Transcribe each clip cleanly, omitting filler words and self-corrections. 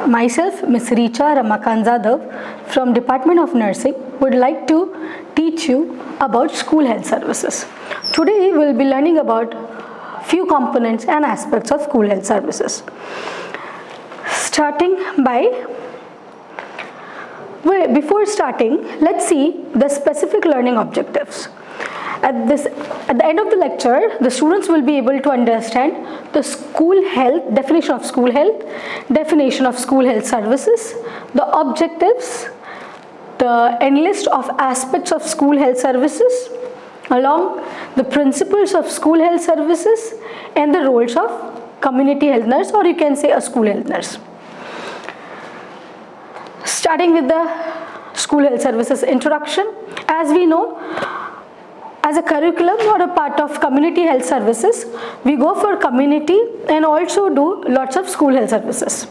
Myself, Ms. Richa Ramakanzadav from Department of Nursing would like to teach you about school health services. Today we will be learning about few components and aspects of school health services. Before starting, let's see the specific learning objectives. At the end of the lecture, the students will be able to understand the school health, definition of school health services, the objectives, the end list of aspects of school health services, along the principles of school health services and the roles of community health nurse, or you can say a school health nurse. Starting with the school health services introduction, as we know, as a curriculum or a part of community health services, we go for community and also do lots of school health services.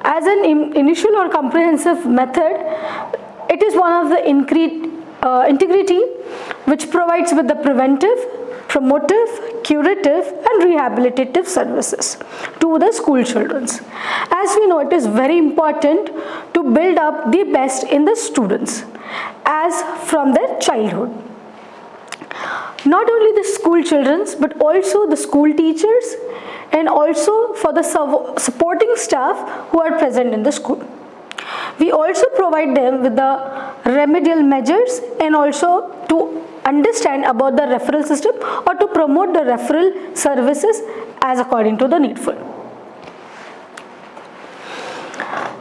As an initial or comprehensive method, it is one of the integrity which provides with the preventive, promotive, curative and rehabilitative services to the school children. As we know, it is very important to build up the best in the students as from their childhood. Not only the school children but also the school teachers and also for the supporting staff who are present in the school. We also provide them with the remedial measures and also to understand about the referral system or to promote the referral services as according to the needful.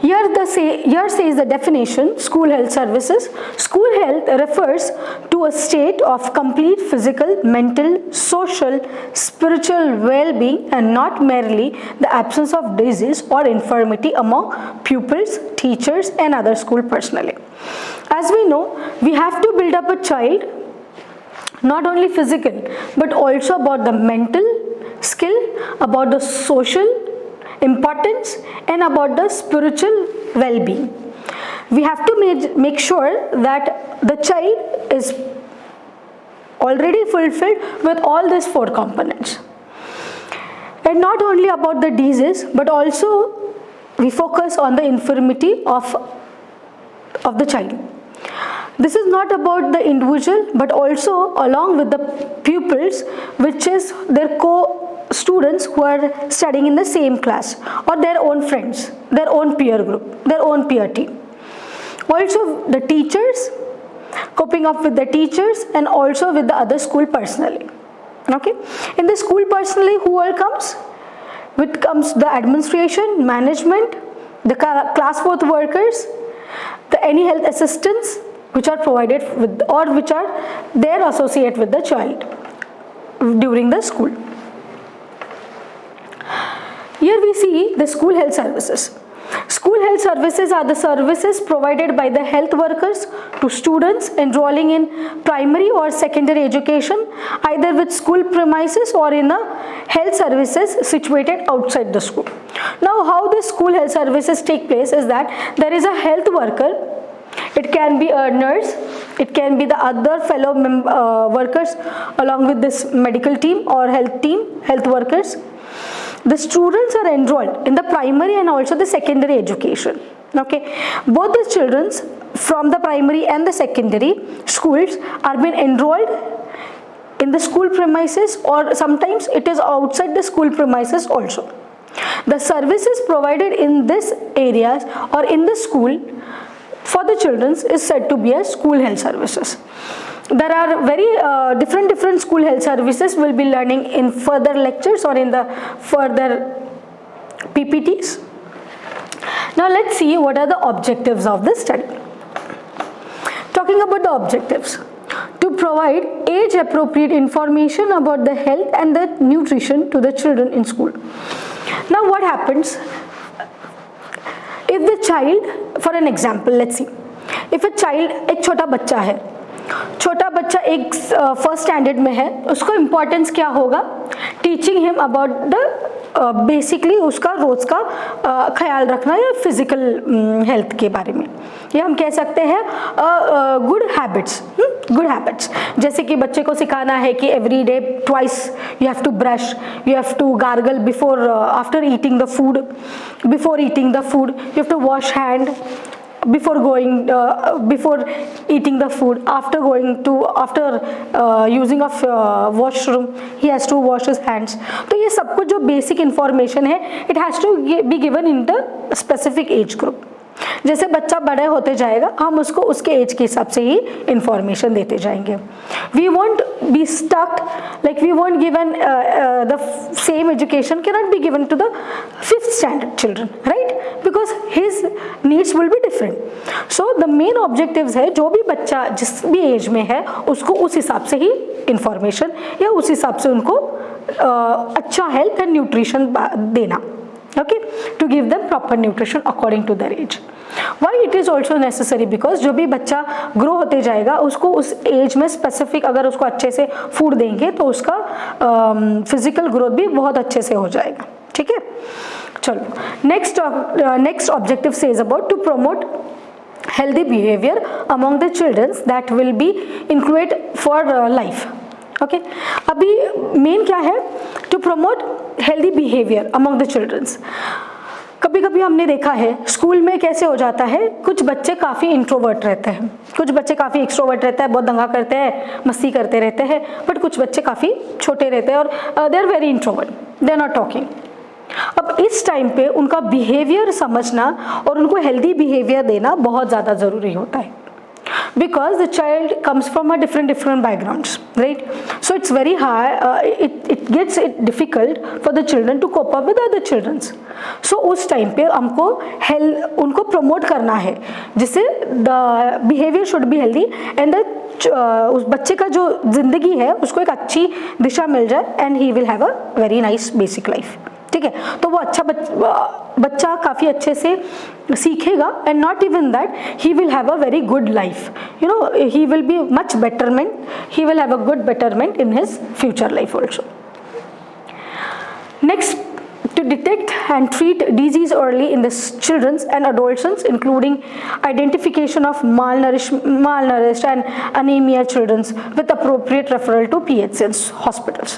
Here says the definition, school health services. School health refers to a state of complete physical, mental, social, spiritual well-being and not merely the absence of disease or infirmity among pupils, teachers and other school personnel. As we know, we have to build up a child not only physical but also about the mental skill, about the social importance and about the spiritual well-being. We have to make sure that the child is already fulfilled with all these four components. And not only about the disease but also we focus on the infirmity of the child. This is not about the individual but also along with the pupils, which is their students who are studying in the same class or their own friends, their own peer group, their own peer team. Also the teachers, coping up with the teachers and also with the other school personnel. Okay, in the school personnel who all comes? With comes the administration, management, the class 4th workers, any health assistants which are provided with or which are there associate with the child during the school. Here we see the school health services. School health services are the services provided by the health workers to students enrolling in primary or secondary education, either with school premises or in the health services situated outside the school. Now, how the school health services take place is that there is a health worker. It can be a nurse, it can be the other fellow workers along with this medical team or health workers. The students are enrolled in the primary and also the secondary education. Okay, both the children from the primary and the secondary schools are being enrolled in the school premises or sometimes it is outside the school premises also. The services provided in this areas or in the school for the children is said to be as school health services. There are very different school health services we'll be learning in further lectures or in the further PPTs. Now let's see what are the objectives of this study. Talking about the objectives, to provide age appropriate information about the health and the nutrition to the children in school. Now what happens if the child, for an example, let's see, if a child, एक छोटा बच्चा है, छोटा बच्चा एक first standard में है, उसको इम्पोर्टेंस क्या होगा? Teaching him about the basically उसका रोज का ख्याल रखना या फिजिकल हेल्थ के बारे में, ये हम कह सकते हैं गुड हैबिट्स। जैसे कि बच्चे को सिखाना है कि every day twice you have to brush, you have to gargle before after eating the food, you have to wash hand before eating the food, after using of washroom he has to wash his hands। तो ये सब कुछ जो basic information है it has to be given in the specific age group। जैसे बच्चा बड़े होते जाएगा हम उसको उसके एज के हिसाब से ही इंफॉर्मेशन देते जाएंगे। We won't be stuck, like we won't given the same education cannot be given to the 5th standard children, right, because his needs will be different. So the main objectives है जो भी बच्चा जिस भी as में है उसको उस हिसाब से ही इंफॉर्मेशन या उस हिसाब से उनको अच्छा हेल्थ एंड न्यूट्रिशन देना, okay, to give them proper nutrition according to their age। why it is also necessary, because जो भी बच्चा ग्रो होते जाएगा उसको उस एज में स्पेसिफिक अगर उसको अच्छे से फूड देंगे तो उसका फिजिकल ग्रोथ भी बहुत अच्छे से हो जाएगा, ठीक है। चलो next objective says about to promote healthy behavior among the children that will be included for life। Okay अभी मेन क्या है, to promote healthy behaviour among the childrens. कभी कभी हमने देखा है स्कूल में कैसे हो जाता है, कुछ बच्चे काफ़ी इंट्रोवर्ट रहते हैं, कुछ बच्चे काफ़ी एक्सट्रोवर्ट रहते हैं, बहुत दंगा करते हैं, मस्ती करते रहते हैं, बट कुछ बच्चे काफ़ी छोटे रहते हैं और they are very introvert, they are not talking. अब इस टाइम पे उनका बिहेवियर समझना और उनको हेल्दी बिहेवियर देना बहुत ज़्यादा ज़रूरी होता है, because the child comes from a different backgrounds, right? So it's very hard, it gets it difficult for the children to cope up with other childrens। so उस टाइम पे हमको उनको प्रमोट करना है जिससे the behavior should be healthy and उस बच्चे का जो जिंदगी है उसको एक अच्छी दिशा मिल जाए and he will have a very nice basic life, ठीक है। तो वो अच्छा बच्चा काफ़ी अच्छे से सीखेगा and not even that he will have a very good life, you know, he will be much betterment, he will have a good betterment in his future life also. Next, to detect and treat disease early in the children and adolescents, including identification of malnourished and anemia children with appropriate referral to PHCs hospitals।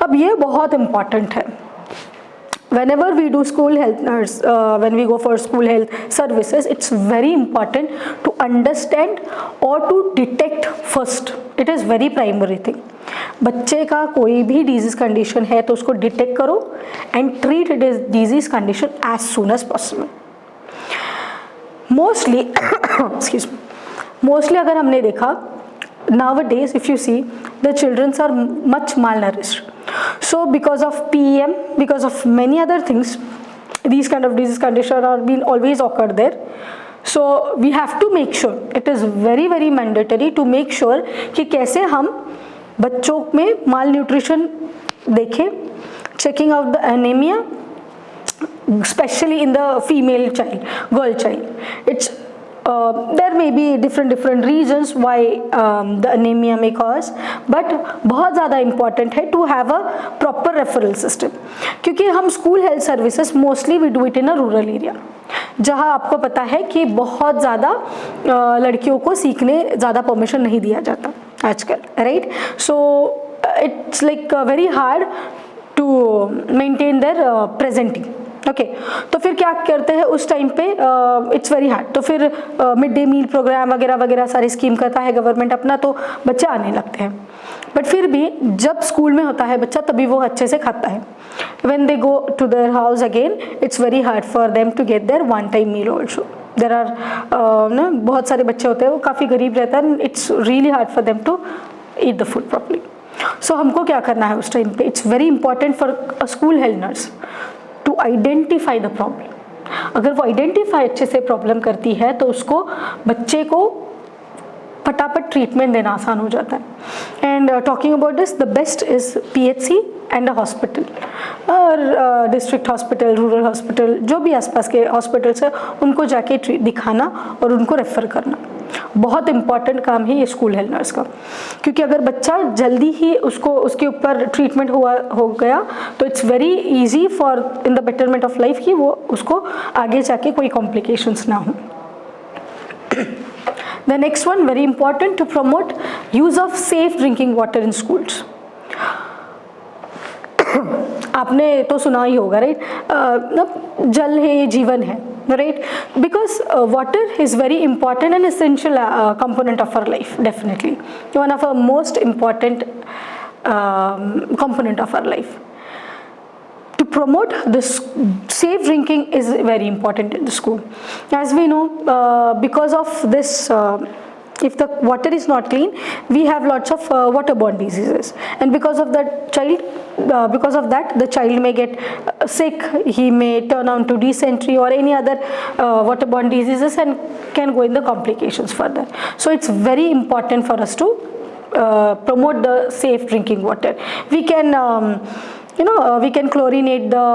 अब ये बहुत important है। Whenever we do school health nurse, when we go for school health services, it's very important to understand or to detect first। It is very primary thing। बच्चे का कोई भी disease condition है तो उसको डिटेक्ट करो and treat disease condition as soon as possible. Mostly अगर हमने देखा nowadays if you see the children are much malnourished, so because of PEM, because of many other things, these kind of disease conditions are being always occurred there। so we have to make sure, it is very very mandatory to make sure कि कैसे हम बच्चों में माल nutrition देखें, checking out the anemia especially in the female child, girl child। it's there may be different reasons why the anemia may cause, but बहुत ज़्यादा important है to have a proper referral system, क्योंकि हम school health services mostly we do it in a rural area, जहाँ आपको पता है कि बहुत ज़्यादा लड़कियों को सीखने ज़्यादा परमिशन नहीं दिया जाता आजकल, right. So it's like very hard to maintain their presenting, okay. तो फिर क्या करते हैं उस टाइम पे, इट्स वेरी हार्ड, तो फिर मिड डे मील प्रोग्राम वगैरह वगैरह सारी स्कीम करता है गवर्नमेंट अपना, तो बच्चे आने लगते हैं। बट फिर भी जब स्कूल में होता है बच्चा तभी वो अच्छे से खाता है। When they go to their house again it's very hard for them to get their one time meal also. There are ना बहुत सारे बच्चे होते हैं वो काफ़ी गरीब रहता है, it's really hard for them to eat the food properly. So हमको क्या करना है उस टाइम पे, it's very important for a school health nurse to identify the problem. अगर वो आइडेंटिफाई अच्छे से प्रॉब्लम करती है तो उसको बच्चे को फटाफट ट्रीटमेंट देना आसान हो जाता है। And talking about this, the best is PHC and a hospital, और डिस्ट्रिक्ट हॉस्पिटल, रूरल हॉस्पिटल, जो भी आसपास के हॉस्पिटल्स है उनको जाके दिखाना और उनको रेफर करना। बहुत इंपॉर्टेंट काम है ये स्कूल हेल्थ नर्स का, क्योंकि अगर बच्चा जल्दी ही उसके ऊपर ट्रीटमेंट हो गया तो it's very easy for in the betterment of life कि वो उसको आगे जाके कोई कॉम्प्लिकेशंस ना हो। The next one, very important, to promote use of safe drinking water in schools. आपने तो सुना ही होगा, राइट? जल है जीवन है, right? Because water is very important and essential component of our life, definitely one of our most important component of our life. To promote this safe drinking is very important in the school. As we know, because of this, if the water is not clean, we have lots of waterborne diseases, and because of that the child may get sick, he may turn on to dysentery or any other waterborne diseases and can go in the complications further. So it's very important for us to promote the safe drinking water. We can we can chlorinate the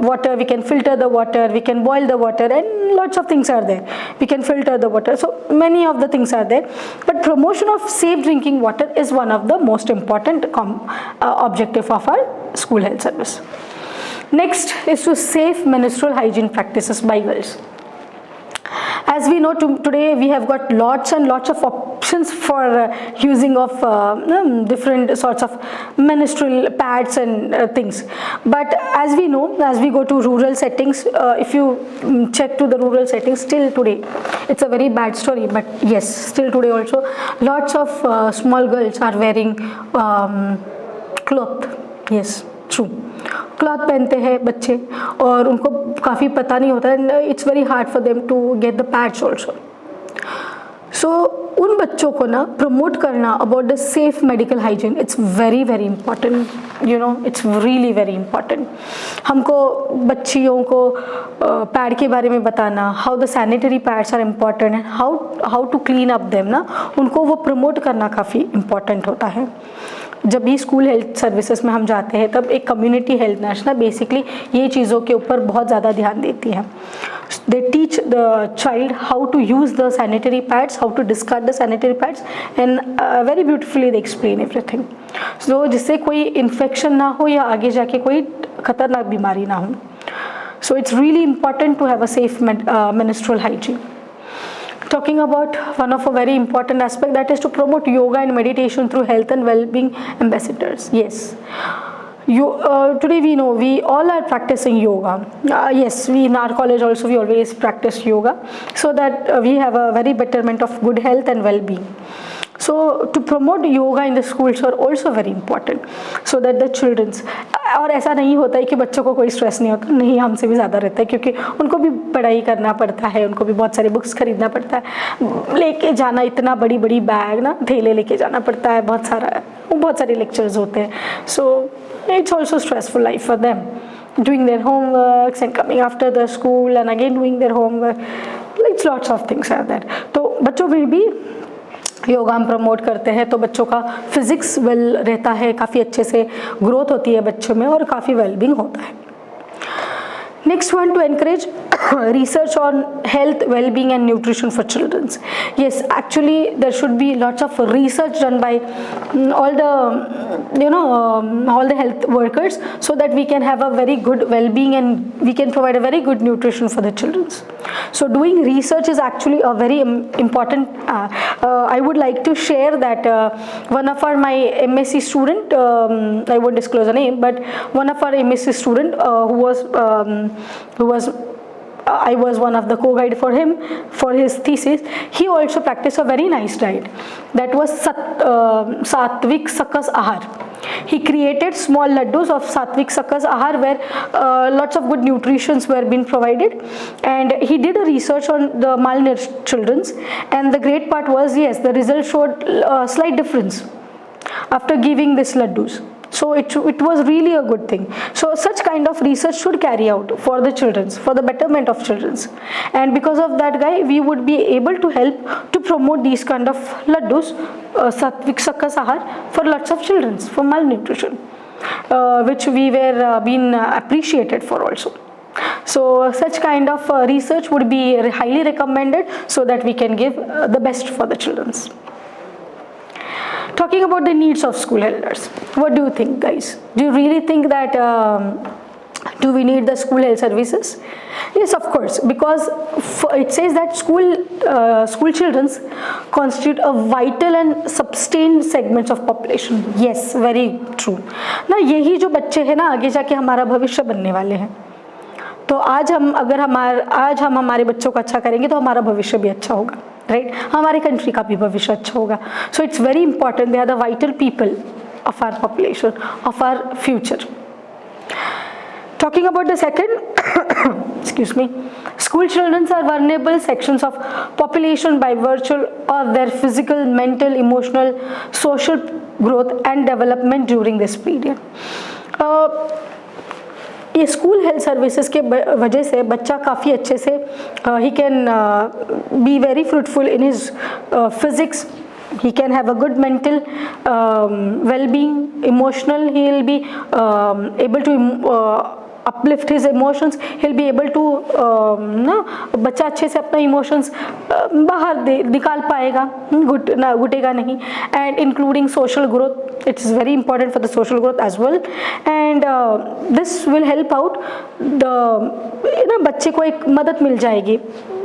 water, we can filter the water, we can boil the water, and lots of things are there. We can filter the water, so many of the things are there, but promotion of safe drinking water is one of the most important objective of our school health service. Next is to safe menstrual hygiene practices by girls. As we know, today we have got lots and lots of options for using of different sorts of menstrual pads and things, but as we know, as we go to rural settings, if you check to the rural settings, still today it's a very bad story, but yes, still today also lots of small girls are wearing cloth. Yes, true, cloth पहनते हैं बच्चे और उनको काफ़ी पता नहीं होता है, it's very hard for them to get the pads also. So उन बच्चों को ना प्रमोट करना about the safe medical hygiene, it's very very important, it's really very important. हमको बच्चियों को पैड के बारे में बताना, how the sanitary pads are important and how to clean up them ना, उनको वो प्रमोट करना काफ़ी इम्पॉर्टेंट होता है. जब भी स्कूल हेल्थ सर्विसेज में हम जाते हैं तब एक कम्युनिटी हेल्थ नर्स ना बेसिकली ये चीज़ों के ऊपर बहुत ज़्यादा ध्यान देती है. They teach the child how to use the sanitary pads, how to discard the sanitary pads, and very beautifully they explain everything, so जिससे कोई इन्फेक्शन ना हो या आगे जाके कोई खतरनाक बीमारी ना हो. So it's really important to have a safe menstrual hygiene. Talking about one of a very important aspect, that is to promote yoga and meditation through health and well-being ambassadors. Yes, today we know we all are practicing yoga. Yes, we in our college also we always practice yoga so that we have a very betterment of good health and well-being. So to promote yoga in the schools are also very important, so that the children's, और ऐसा नहीं होता है कि बच्चों को कोई stress नहीं होता, नहीं, हमसे भी ज़्यादा रहता है, क्योंकि उनको भी पढ़ाई करना पड़ता है, उनको भी बहुत सारी बुक्स खरीदना पड़ता है, लेके जाना इतना बड़ी बड़ी बैग ना, थैले लेके जाना पड़ता है, बहुत सारे लेक्चर्स होते हैं. So it's also stressful life for them, doing their homeworks and coming after the school and again doing their homework, like lots of things are there. तो बच्चों में भी योगा हम प्रमोट करते हैं तो बच्चों का फिजिक्स वेल रहता है, काफ़ी अच्छे से ग्रोथ होती है बच्चों में और काफ़ी वेलबींग होता है. Next one, to encourage research on health, well-being and nutrition for children. Yes, actually there should be lots of research done by all the health workers, so that we can have a very good well-being and we can provide a very good nutrition for the children. So doing research is actually a very important. I would like to share that one of my MSc student, I won't disclose a name, but one of our MSc student I was one of the co-guide for him for his thesis. He also practiced a very nice diet, that was Satvik Sakas Ahar. He created small laddus of Satvik Sakas Ahar where lots of good nutritions were being provided, and he did a research on the malnourished children, and the great part was, yes, the result showed a slight difference after giving this laddus. So it was really a good thing. So such kind of research should carry out for the children, for the betterment of children, and because of that guy we would be able to help to promote these kind of laddus, Satvik Sakas Ahar, for lots of children for malnutrition, which we were being appreciated for also. So such kind of research would be highly recommended so that we can give the best for the children. Talking about the needs of school elders, what do you think, guys? Do you really think that do we need the school health services? Yes, of course, because it says that school children constitute a vital and sustained segments of population. Yes, very true. ना यही जो बच्चे हैं ना आगे जाके हमारा भविष्य बनने वाले हैं. तो आज हम हमारे बच्चों को अच्छा करेंगे तो हमारा भविष्य भी अच्छा होगा, राइट? हमारे कंट्री का भी भविष्य अच्छा होगा. So it's very important. They are the vital people of our population, of our future. Talking about the second, excuse me, school children are vulnerable sections of population by virtue of their physical, mental, emotional, social growth and development during this period. ये school health services के वजह से बच्चा काफ़ी अच्छे से he can be very fruitful in his physics. He can have a good mental well-being, emotional. He will be able to uplift his emotions. He'll be able to बच्चा अच्छे से अपना emotions बाहर निकाल पाएगा, घुटेगा नहीं. And including social growth, it is very important for the social growth as well. And this will help out the बच्चे को एक मदद मिल जाएगी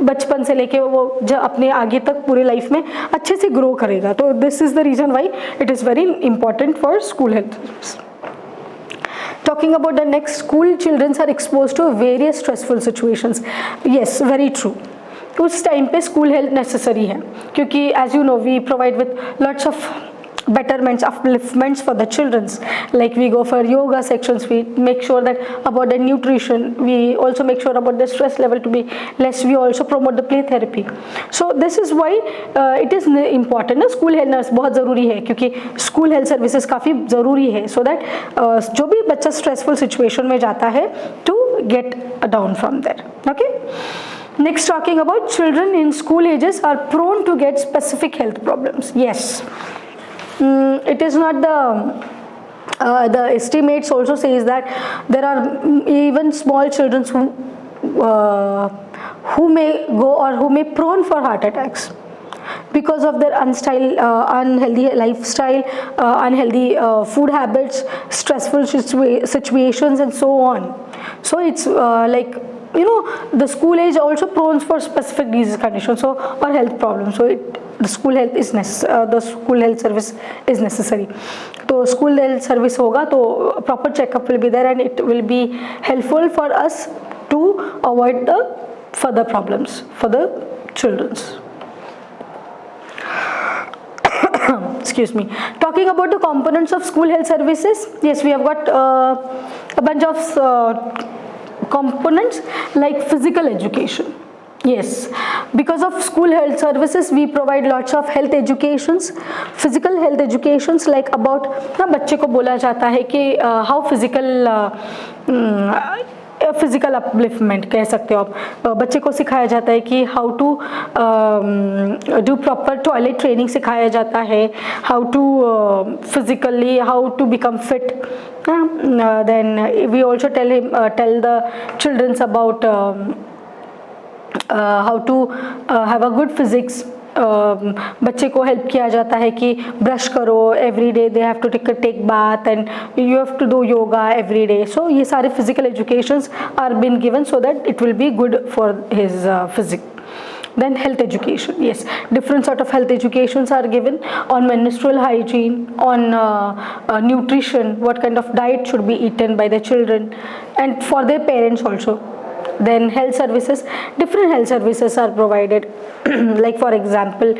बचपन से लेके वो अपने आगे तक पूरे लाइफ में अच्छे से ग्रो करेगा. तो this is the reason why it is very important for school health. Talking about the next, school children are exposed to various stressful situations. Yes, very true. उस टाइम पे स्कूल हेल्थ नेसेसरी है क्योंकि as you know we provide with lots of betterments, upliftments for the childrens. Like we go for yoga sections, we make sure that about the nutrition, we also make sure about the stress level to be less. We also promote the play therapy. So this is why it is important. ना school health nurse बहुत ज़रूरी है क्योंकि school health services काफ़ी ज़रूरी है so that जो भी बच्चा स्ट्रेसफुल सिचुएशन में जाता है to get down from there. Okay. Next, talking about children in school ages are prone to get specific health problems. Yes. It is not the estimates also says that there are even small children who may go or who may prone for heart attacks because of their unhealthy lifestyle, unhealthy food habits, stressful situations and so on. So it's like the school age also prone for specific disease conditions or health problems. So the school health is the school health service is necessary. तो school health service होगा तो proper checkup will be there and it will be helpful for us to avoid the further problems for the childrens. Excuse me. Talking about the components of school health services, yes, we have got a bunch of components like physical education. Yes, because of school health services we provide lots of health educations, physical health educations like about बच्चे को बोला जाता है कि how physical upliftment कह सकते हो आप. बच्चे को सिखाया जाता है कि how to do proper toilet training सिखाया जाता है, how to physically how to become fit. Then we also tell the children about how to have a good physics. बच्चे को हेल्प किया जाता है कि ब्रश करो every day, they have to take bath and you have to do yoga every day. So ये सारे physical educations are been given so that it will be good for his physique. Then health education, yes, different sort of health educations are given on menstrual hygiene, on nutrition, what kind of diet should be eaten by the children and for their parents also. Then health services, different health services are provided. Like for example,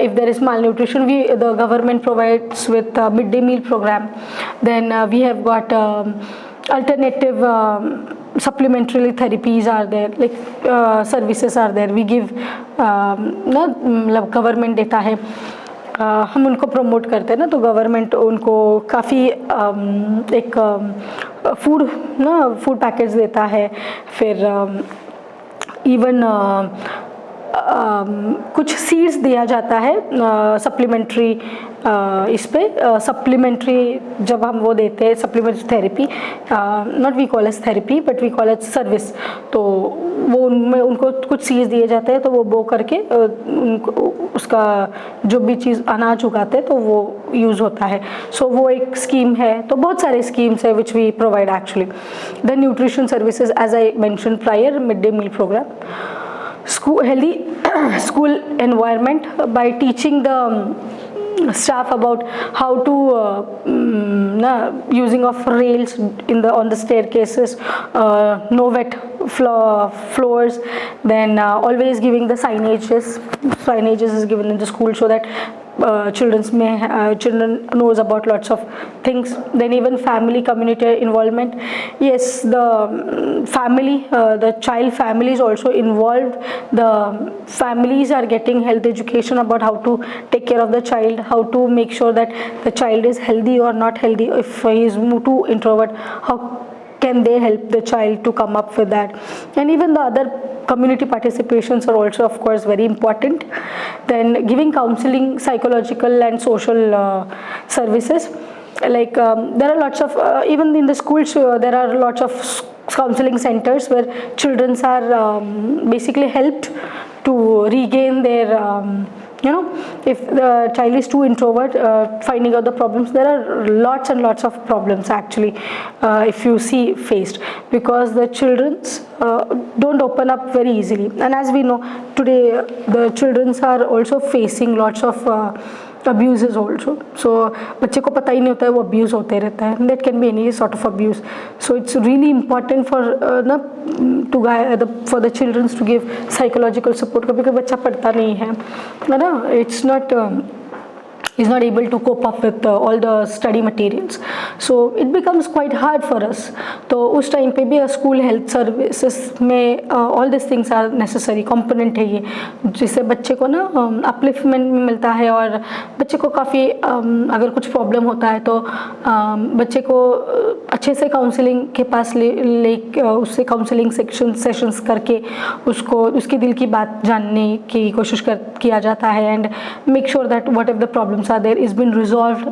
if there is malnutrition, the government provides with midday meal program. Then we have got alternative supplementary therapies are there, like services are there. We give government देता है, हम उनको promote करते हैं ना, तो government उनको काफ़ी एक फूड पैकेज देता है. फिर इवन कुछ सीड्स दिया जाता है सप्लीमेंट्री इस पे सप्लीमेंट्री जब हम वो देते हैं supplementary therapy, not we call as therapy but we call as service, तो वो उनमें उनको कुछ चीज़ दिए जाते हैं तो वो बो करके उनको उसका जो भी चीज़ अनाज उगाते हैं तो वो यूज़ होता है. सो वो एक स्कीम है. तो बहुत सारे स्कीम्स है which we provide actually. The nutrition services as I mention prior, mid day meal programme, school healthy school environment by teaching the staff about how to using of rails in the on the staircases, no wet floors, then always giving the signages is given in the school so that children knows about lots of things. Then even family community involvement, yes, the family, the child family is also involved. The families are getting health education about how to take care of the child, how to make sure that the child is healthy or not healthy. If he is too introvert, how can they help the child to come up with that? And even the other community participations are also of course very important. Then giving counseling, psychological and social services, like there are lots of even in the schools there are lots of counseling centers where children are basically helped to regain their if the child is too introvert, finding out the problems, there are lots and lots of problems actually if you see faced, because the children don't open up very easily. And as we know today, the children are also facing lots of abuses also. So बच्चे को पता ही नहीं होता है वो abuse होते रहता है. That can be any sort of abuse. So it's really important for for the children to give psychological support. कभी कभी बच्चा पढ़ता नहीं है ना, it's not is not able to cope up with all the study materials, so it becomes quite hard for us. तो उस time पे भी school health services में all these things are necessary component है ये, जिससे बच्चे को ना upliftment मिलता है और बच्चे को काफ़ी अगर कुछ प्रॉब्लम होता है तो बच्चे को अच्छे से काउंसलिंग के पास ले उससे काउंसलिंग सेशंस करके उसको उसके दिल की बात जानने की कोशिश किया जाता है, and make sure that what ever the problems are there is been resolved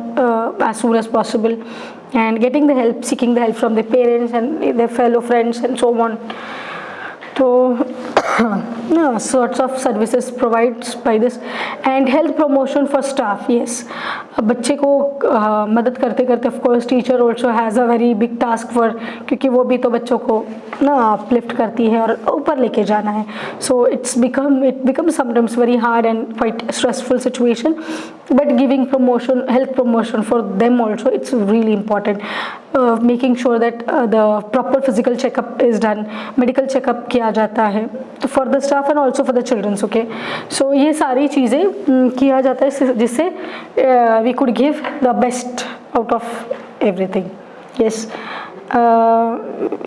as soon as possible, and getting the help, seeking the help from their parents and their fellow friends and so on. So sorts of services provided by this. And health promotion for staff, yes, बच्चे को मदद करते करते of course teacher also has a very big task for, क्योंकि वो भी तो बच्चों को ना uplift करती है और ऊपर लेके जाना है. So it becomes sometimes very hard and quite stressful situation, but giving promotion, health promotion for them also, it's really important. Making sure that the proper physical checkup is done, medical checkup किया जाता है for the staff and also for the children. Okay, so ये सारी चीज़ें किया जाता है जिससे we could give the best out of everything. Yes,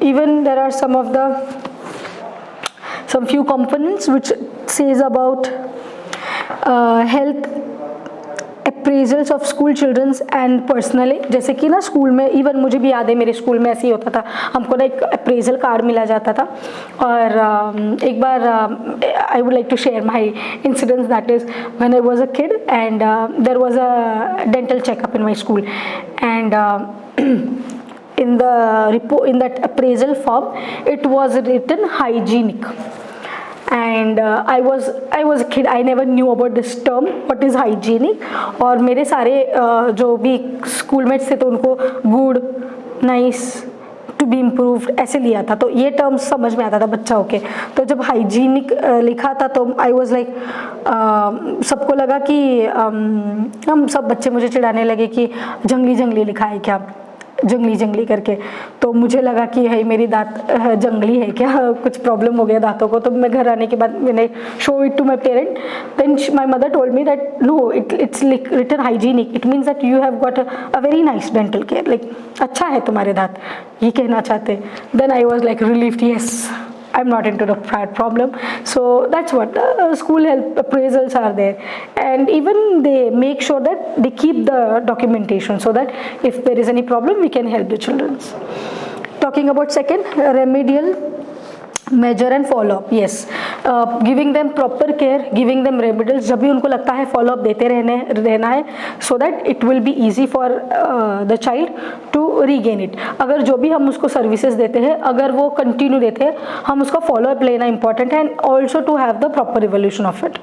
even there are some few components which says about health appraisals of school children's and personally. जैसे कि ना स्कूल में, इवन मुझे भी याद है मेरे स्कूल में ऐसे ही होता था, हमको ना एक अप्रेजल कार्ड मिला जाता था. और एक बार I would like to share my incidents, that is when I was a kid and there was a dental checkup in my school, and in that appraisal form it was written hygienic, and I was a kid, I never knew about this term what is hygienic. और मेरे सारे जो भी schoolmates थे तो उनको good, nice, to be improved ऐसे लिया था, तो ये टर्म समझ में आता था बच्चा होके. तो जब हाइजीनिक लिखा था तो आई वाज लाइक, सबको लगा कि हम सब बच्चे मुझे चिढ़ाने लगे कि जंगली लिखा है क्या, जंगली करके. तो मुझे लगा कि है मेरी दांत जंगली है क्या, कुछ प्रॉब्लम हो गया दांतों को. तो मैं घर आने के बाद मैंने show it to my parent, then my mother told me that no, it's written hygienic, it means that you have got a very nice dental care, like अच्छा है तुम्हारे दांत, ये कहना चाहते. Then I was like relieved, yes I'm not into the problem. So that's what school health appraisals are there, and even they make sure that they keep the documentation so that if there is any problem we can help the children. Talking about second, remedial major and follow up, yes, giving them proper care, giving them remedials, जब भी उनको लगता है follow up देते रहना है, so that it will be easy for the child to regain it. अगर जो भी हम उसको सर्विसेज देते हैं अगर वो कंटिन्यू देते हैं, हम उसका फॉलोअप लेना इंपॉर्टेंट है, and also to have the proper evolution of it.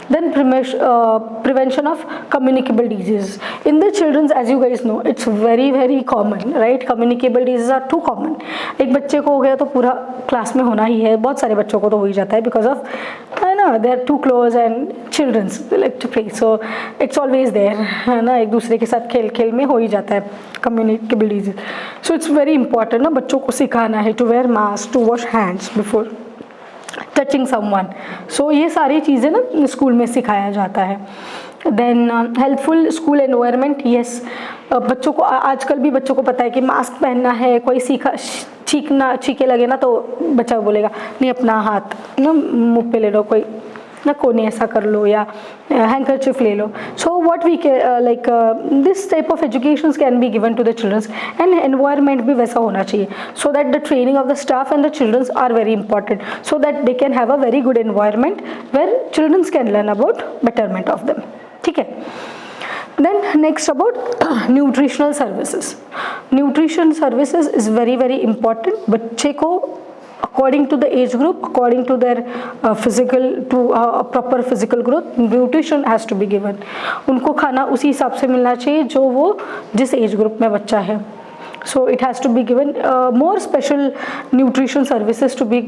Then prevention of communicable diseases in the children, as you guys know, it's very common, right? Communicable diseases are too common. एक बच्चे को हो गया तो पूरा class में होना ही है, बहुत सारे बच्चों को तो हो ही जाता है, because of है ना, they are too close and children's like to play, so it's always there, है ना, एक दूसरे के साथ खेल में हो ही जाता है communicable disease. So it's very important ना बच्चों को सिखाना है to wear mask, to wash hands before touching someone. So ये सारी चीज़ें ना स्कूल में सिखाया जाता है. Then helpful school environment, yes, बच्चों को आजकल भी बच्चों को पता है कि मास्क पहनना है, कोई छींके लगे ना तो बच्चा बोलेगा नहीं अपना हाथ ना मुँह पे ले लो, कोई ना कोने ऐसा कर लो या हैंकरचिफ ले लो. So what we like this type of education can be given to the childrens, and environment भी वैसा होना चाहिए, so that the training of the staff and the childrens are very important, so that they can have a very good environment where childrens can learn about betterment of them. ठीक है. Then next about nutritional services. Nutrition services is very important. बच्चे को according to the age group, according to their proper physical growth, nutrition has to be given. उनको खाना उसी हिसाब से मिलना चाहिए जो वो जिस एज ग्रुप में बच्चा है. So it has to be given more special nutrition services to be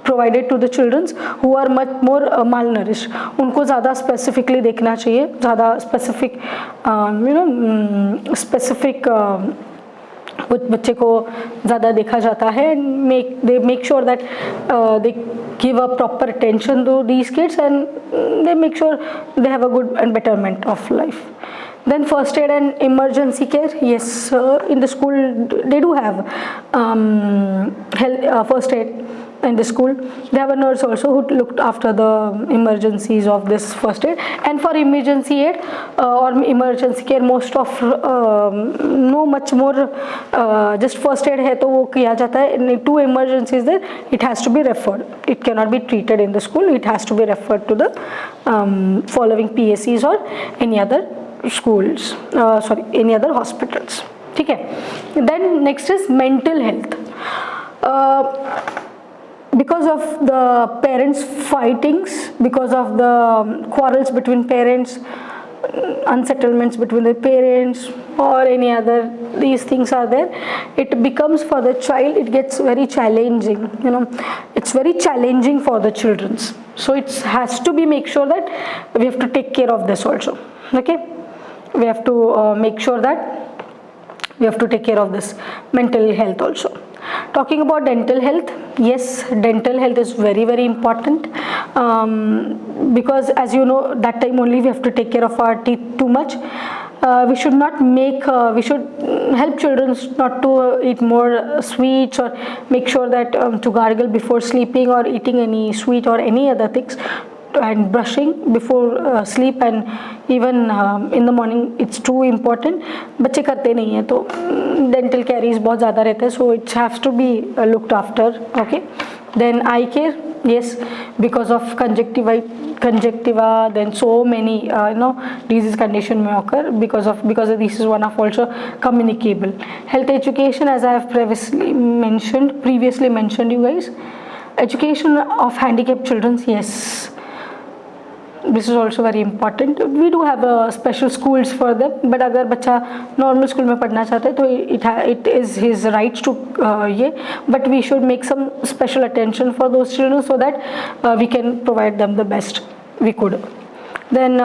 provided to the children who are much more malnourished. उनको ज़्यादा specifically देखना चाहिए, ज़्यादा specific कुछ बच्चे को ज़्यादा देखा जाता है. They make sure that they give a proper attention to these kids, and they make sure they have a good and betterment of life. Then first aid and emergency care, yes, in the school they do have first aid in the school. They have a nurse also who looked after the emergencies of this first aid, and for emergency aid or emergency care most of no much more just first aid है तो वो किया जाता है. Two emergencies there, it has to be referred, it cannot be treated in the school, it has to be referred to the following PSCs or any other schools, any other hospitals. ठीक है. Then next is mental health. Because of the parents fightings, because of the quarrels between parents, unsettlements between the parents or any other, these things are there, it becomes for the child, it gets very challenging, it's very challenging for the children. So it has to be make sure that we have to take care of this also. Okay, we have to make sure that we have to take care of this mental health also. Talking about dental health, yes, dental health is very important, because as you know, that time only we have to take care of our teeth too much. We should not make, we should help children not to eat more sweets, or make sure that to gargle before sleeping or eating any sweet or any other things, and brushing before sleep, and even in the morning it's too important. बच्चे करते नहीं हैं तो dental caries बहुत ज़्यादा रहता है, so it has to be looked after. Okay. Then eye care, yes, because of conjunctiva, then so many disease condition may occur because of this is one of also communicable. Health education, as I have previously mentioned you guys, education of handicapped children, yes, this is also very important. We do have special schools for them, but अगर बच्चा normal school में पढ़ना चाहता है तो it is his rights to but we should make some special attention for those children, so that we can provide them the best we could. Then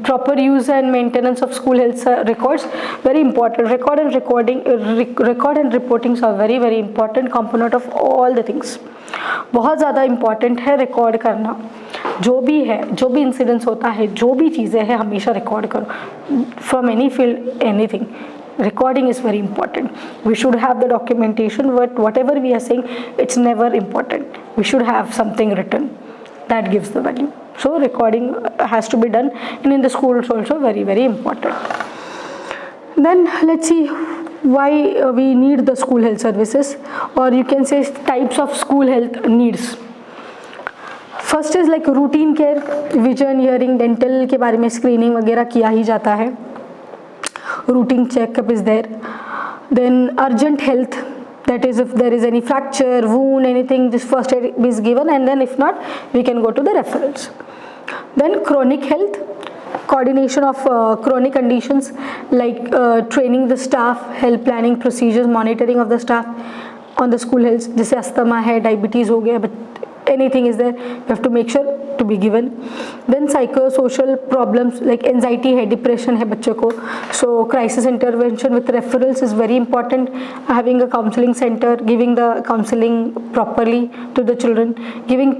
proper use and maintenance of school health records, very important. Record and reportings are very important component of all the things. बहुत ज़्यादा important है record करना. जो भी incidents होता है, जो भी चीज़ें हैं, हमेशा रिकॉर्ड करो. From any field, anything, recording is very important. We should have the documentation, but whatever we are saying, it's never important. We should have something written that gives the value. So recording has to be done, and in the schools also very important. Then let's see why we need the school health services, or you can say types of school health needs. First is like routine care, vision, hearing, dental के बारे में screening वगैरह किया ही जाता है. Routine checkup is there. Then urgent health, that is if there is any fracture, wound, anything, this first aid is given, and then if not, we can go to the referrals. Then chronic health, coordination of chronic conditions like training the staff, health planning procedures, monitoring of the staff on the school health. जैसे asthma है, diabetes हो गया, but anything is there, you have to make sure to be given. Then psychosocial problems like anxiety है, depression है बच्चे को, so crisis intervention with referrals is very important. Having a counseling center, giving the counseling properly to the children, giving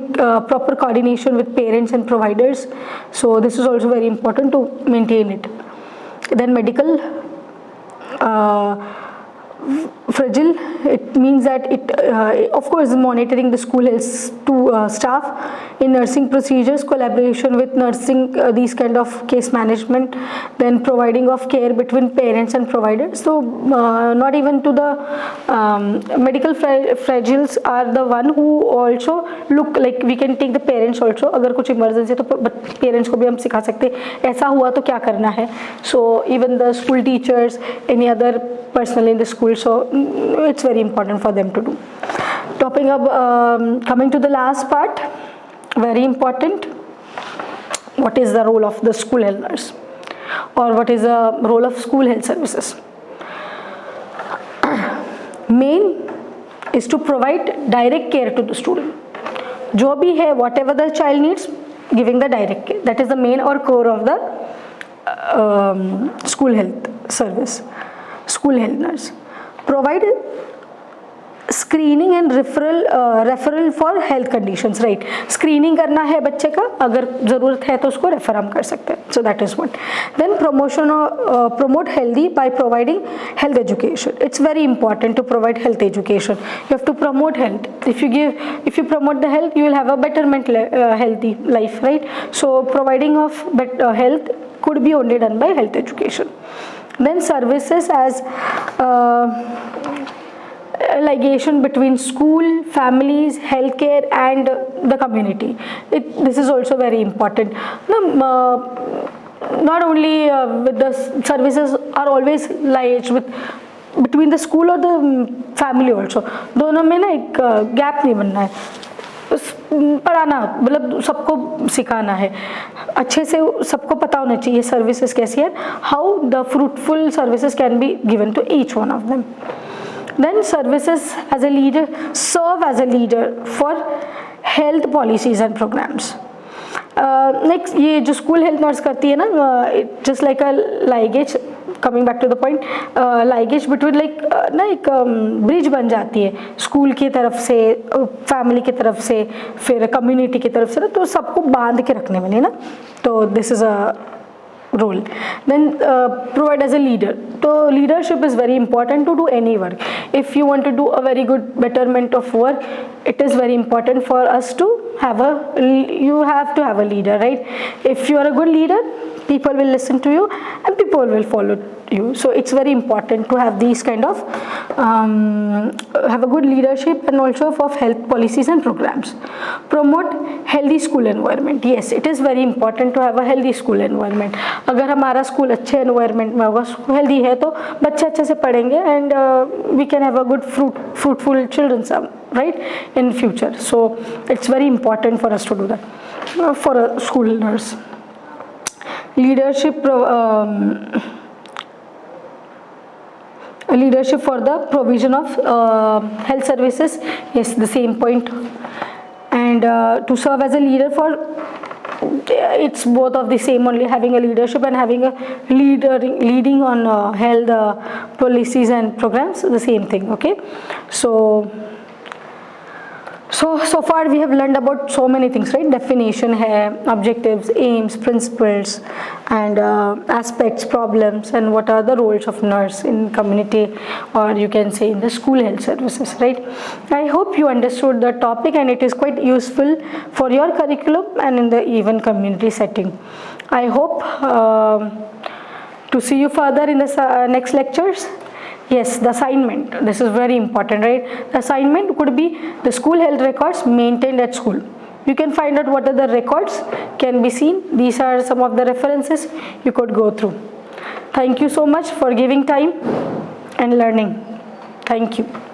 proper coordination with parents and providers, so this is also very important to maintain it. Then medical fragile, it means that it of course monitoring the school health to staff in nursing procedures, collaboration with nursing, these kind of case management, then providing of care between parents and providers. So not even to the medical fragiles are the one who also look like we can take the parents also. अगर कुछ emergency है तो parents को भी हम सिखा सकते ऐसा हुआ तो क्या करना है. So even the school teachers, any other personnel in the school, so it's very important for them to do. Topping up, coming to the last part, very important, what is the role of the school health nurse, or what is the role of school health services? Main is to provide direct care to the student. जो भी है, whatever the child needs, giving the direct care, that is the main or core of the school health service. School health nurse provide screening and referral for health conditions, right. Screening करना है बच्चे का, अगर ज़रूरत है तो उसको refer हम कर सकते हैं. So that is one. Then promote healthy by providing health education. It's very important to provide health education. You have to promote health. If you promote the health, you will have a better healthy life, right? So providing of better health could be only done by health education. Then services as ligation between school, families, healthcare and the community. This is also very important. Not only with the services are always liaised with between the school or the family also. दोनों में ना एक gap नहीं बनना है. पढ़ाना मतलब सबको सिखाना है, अच्छे से सबको पता होना चाहिए सर्विसेज कैसी है, how the fruitful services can be given to each one of them. Then services as a leader, serve as a leader for health policies and programs. Next, ये जो स्कूल हेल्थ नर्स करती है ना, just like a liaison, coming back to the point, liaison between like ना एक bridge बन जाती है स्कूल की तरफ से, फैमिली की तरफ से, फिर कम्युनिटी की तरफ से ना, तो सबको बांध के रखने वाली ना, तो this is a role. Then provide as a leader. So leadership is very important to do any work. If you want to do a very good betterment of work, it is very important for us to have you have to have a leader, right? If you are a good leader, people will listen to you and people will follow you. So it's very important to have these kind of have a good leadership and also of health policies and programs. Promote healthy school environment. Yes, it is very important to have a healthy school environment. अगर हमारा school अच्छे environment में होगा, healthy है, तो बच्चे अच्छे से पढ़ेंगे and we can have a good fruitful children, right, in future. So it's very important for us to do that for a school nurse. Leadership for the provision of health services. Yes, the same point. And to serve as a leader for, it's both of the same only, having a leadership and having a leading on health policies and programs, the same thing. Okay, so far we have learned about so many things, right? Definition hai, objectives, aims, principles and aspects, problems, and what are the roles of nurse in community, or you can say in the school health services, right? I hope you understood the topic and it is quite useful for your curriculum and in the even community setting. I hope to see you further in the next lectures. Yes, the assignment. This is very important, right? The assignment could be the school health records maintained at school. You can find out what are the records can be seen. These are some of the references you could go through. Thank you so much for giving time and learning. Thank you.